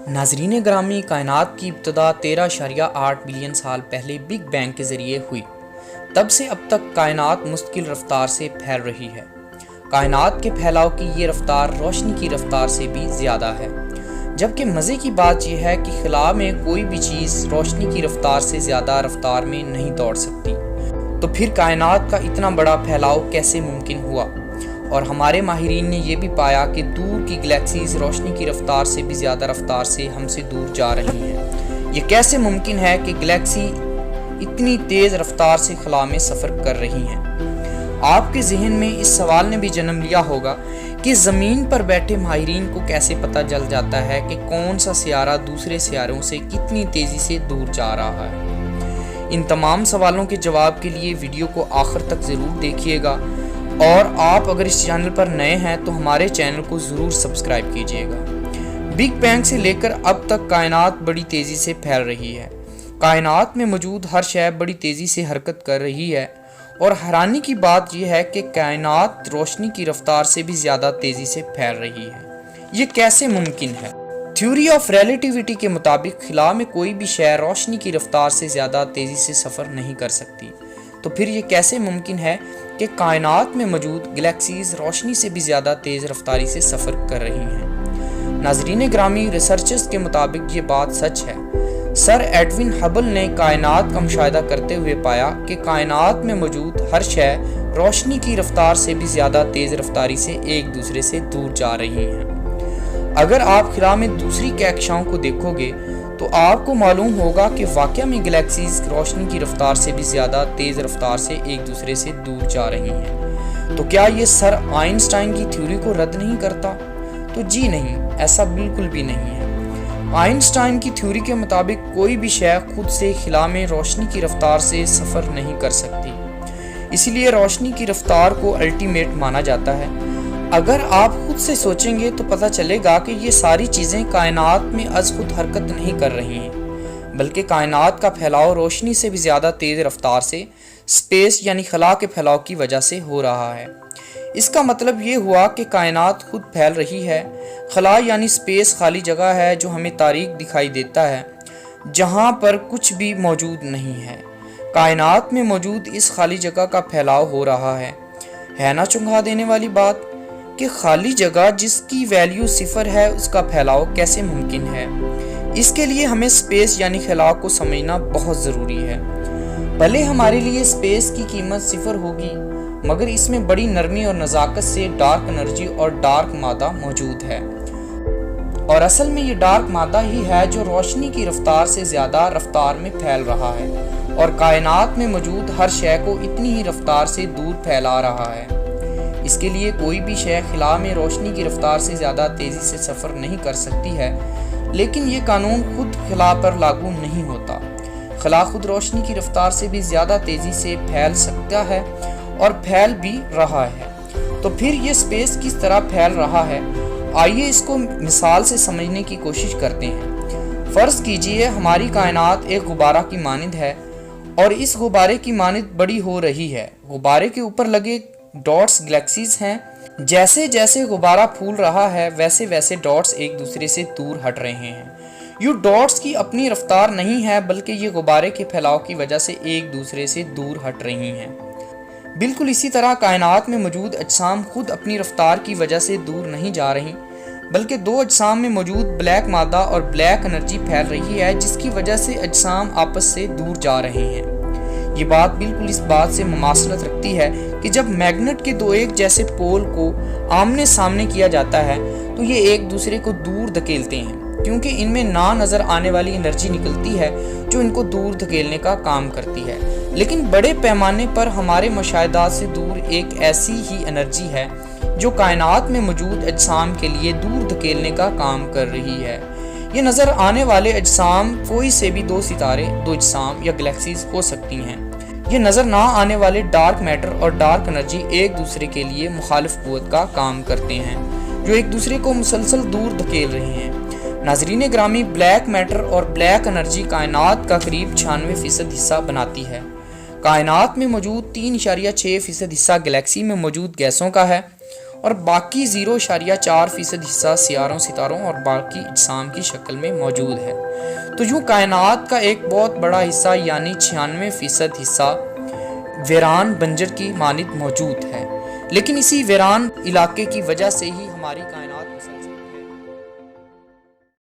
ناظرین گرامی، کائنات کی ابتدا 13.8 بلین سال پہلے بگ بینگ کے ذریعے ہوئی۔ تب سے اب تک کائنات مستقل رفتار سے پھیل رہی ہے۔ کائنات کے پھیلاؤ کی یہ رفتار روشنی کی رفتار سے بھی زیادہ ہے، جبکہ مزے کی بات یہ ہے کہ خلا میں کوئی بھی چیز روشنی کی رفتار سے زیادہ رفتار میں نہیں دوڑ سکتی۔ تو پھر کائنات کا اتنا بڑا پھیلاؤ کیسے ممکن ہوا؟ اور ہمارے ماہرین نے یہ بھی پایا کہ دور کی گلیکسیز روشنی کی رفتار سے بھی زیادہ رفتار سے ہم سے دور جا رہی ہیں۔ یہ کیسے ممکن ہے کہ گلیکسی اتنی تیز رفتار سے خلا میں سفر کر رہی ہیں؟ آپ کے ذہن میں اس سوال نے بھی جنم لیا ہوگا کہ زمین پر بیٹھے ماہرین کو کیسے پتہ چل جاتا ہے کہ کون سا سیارہ دوسرے سیاروں سے کتنی تیزی سے دور جا رہا ہے۔ ان تمام سوالوں کے جواب کے لیے ویڈیو کو آخر تک ضرور دیکھیے گا، اور آپ اگر اس چینل پر نئے ہیں تو ہمارے چینل کو ضرور سبسکرائب کیجیے گا۔ بگ بینگ سے لے کر اب تک کائنات بڑی تیزی سے پھیل رہی ہے۔ کائنات میں موجود ہر شے بڑی تیزی سے حرکت کر رہی ہے، اور حیرانی کی بات یہ ہے کہ کائنات روشنی کی رفتار سے بھی زیادہ تیزی سے پھیل رہی ہے۔ یہ کیسے ممکن ہے؟ تھیوری آف ریلیٹیوٹی کے مطابق خلا میں کوئی بھی شے روشنی کی رفتار سے زیادہ تیزی سے سفر نہیں کر سکتی۔ تو پھر یہ کیسے ممکن ہے کہ کائنات میں موجود گلیکسیز روشنی سے بھی زیادہ تیز رفتاری سے سفر کر رہی ہیں؟ ناظرین گرامی، ریسرچرز کے مطابق یہ بات سچ ہے۔ سر ایڈون ہبل نے کائنات کا مشاہدہ کرتے ہوئے پایا کہ کائنات میں موجود ہر شے روشنی کی رفتار سے بھی زیادہ تیز رفتاری سے ایک دوسرے سے دور جا رہی ہیں۔ اگر آپ خلا میں دوسری کہکشاؤں کو دیکھو گے تو آپ کو معلوم ہوگا کہ واقعہ میں گلیکسیز روشنی کی رفتار سے بھی زیادہ تیز رفتار سے ایک دوسرے سے دور جا رہی ہیں۔ تو کیا یہ سر آئنسٹائن کی تھیوری کو رد نہیں کرتا؟ تو جی نہیں، ایسا بالکل بھی نہیں ہے۔ آئنسٹائن کی تھیوری کے مطابق کوئی بھی شے خود سے خلا میں روشنی کی رفتار سے سفر نہیں کر سکتی، اسی لیے روشنی کی رفتار کو الٹیمیٹ مانا جاتا ہے۔ اگر آپ خود سے سوچیں گے تو پتہ چلے گا کہ یہ ساری چیزیں کائنات میں از خود حرکت نہیں کر رہی ہیں، بلکہ کائنات کا پھیلاؤ روشنی سے بھی زیادہ تیز رفتار سے سپیس یعنی خلا کے پھیلاؤ کی وجہ سے ہو رہا ہے۔ اس کا مطلب یہ ہوا کہ کائنات خود پھیل رہی ہے۔ خلا یعنی سپیس خالی جگہ ہے جو ہمیں تاریک دکھائی دیتا ہے، جہاں پر کچھ بھی موجود نہیں ہے۔ کائنات میں موجود اس خالی جگہ کا پھیلاؤ ہو رہا ہے نا چنگھا دینے والی بات کہ خالی جگہ جس کی ویلیو صفر ہے اس کا پھیلاؤ کیسے ممکن ہے؟ اس کے لیے ہمیں سپیس یعنی خلا کو سمجھنا بہت ضروری ہے۔ بھلے ہمارے لیے سپیس کی قیمت صفر ہوگی، مگر اس میں بڑی نرمی اور نزاکت سے ڈارک انرجی اور ڈارک مادہ موجود ہے، اور اصل میں یہ ڈارک مادہ ہی ہے جو روشنی کی رفتار سے زیادہ رفتار میں پھیل رہا ہے، اور کائنات میں موجود ہر شے کو اتنی ہی رفتار سے دور پھیلا رہا ہے۔ اس کے لیے کوئی بھی شے خلا میں روشنی کی رفتار سے زیادہ تیزی سے سفر نہیں کر سکتی ہے، لیکن یہ قانون خود خلا پر لاگو نہیں ہوتا۔ خلا خود روشنی کی رفتار سے بھی زیادہ تیزی سے پھیل سکتا ہے اور پھیل بھی رہا ہے۔ تو پھر یہ سپیس کس طرح پھیل رہا ہے؟ آئیے اس کو مثال سے سمجھنے کی کوشش کرتے ہیں۔ فرض کیجئے ہماری کائنات ایک غبارہ کی مانند ہے، اور اس غبارے کی مانند بڑی ہو رہی ہے۔ غبارے کے اوپر لگے ڈاٹس گلیکسیز ہیں۔ جیسے جیسے غبارہ پھول رہا ہے ویسے ویسے ڈاٹس ایک دوسرے سے دور ہٹ رہے ہیں۔ یہ ڈاٹس کی اپنی رفتار نہیں ہے، بلکہ یہ غبارے کے پھیلاؤ کی وجہ سے ایک دوسرے سے دور ہٹ رہی ہیں۔ بالکل اسی طرح کائنات میں موجود اجسام خود اپنی رفتار کی وجہ سے دور نہیں جا رہی، بلکہ دو اجسام میں موجود بلیک مادہ اور بلیک انرجی پھیل رہی ہے، جس کی وجہ سے اجسام آپس سے دور جا رہے ہیں۔ یہ بات بالکل اس بات سے مماثلت رکھتی ہے کہ جب میگنٹ کے دو ایک جیسے پول کو آمنے سامنے کیا جاتا ہے تو یہ ایک دوسرے کو دور دھکیلتے ہیں، کیونکہ ان میں نہ نظر آنے والی انرجی نکلتی ہے جو ان کو دور دھکیلنے کا کام کرتی ہے۔ لیکن بڑے پیمانے پر ہمارے مشاہدات سے دور ایک ایسی ہی انرجی ہے جو کائنات میں موجود اجسام کے لیے دور دھکیلنے کا کام کر رہی ہے۔ یہ نظر آنے والے اجسام کوئی سے بھی دو ستارے، دو اجسام یا گلیکسیز ہو سکتی ہیں۔ یہ نظر نہ آنے والے ڈارک میٹر اور ڈارک انرجی ایک دوسرے کے لیے مخالف قوت کا کام کرتے ہیں، جو ایک دوسرے کو مسلسل دور دھکیل رہے ہیں۔ ناظرین گرامی، بلیک میٹر اور بلیک انرجی کائنات کا قریب 96% حصہ بناتی ہے۔ کائنات میں موجود 3.6% حصہ گلیکسی میں موجود گیسوں کا ہے، اور باقی 0.4% حصہ سیاروں، ستاروں اور باقی اجسام کی شکل میں موجود ہے۔ تو یوں کائنات کا ایک بہت بڑا حصہ یعنی 96% حصہ ویران بنجر کی مانند موجود ہے، لیکن اسی ویران علاقے کی وجہ سے ہی ہماری کائنات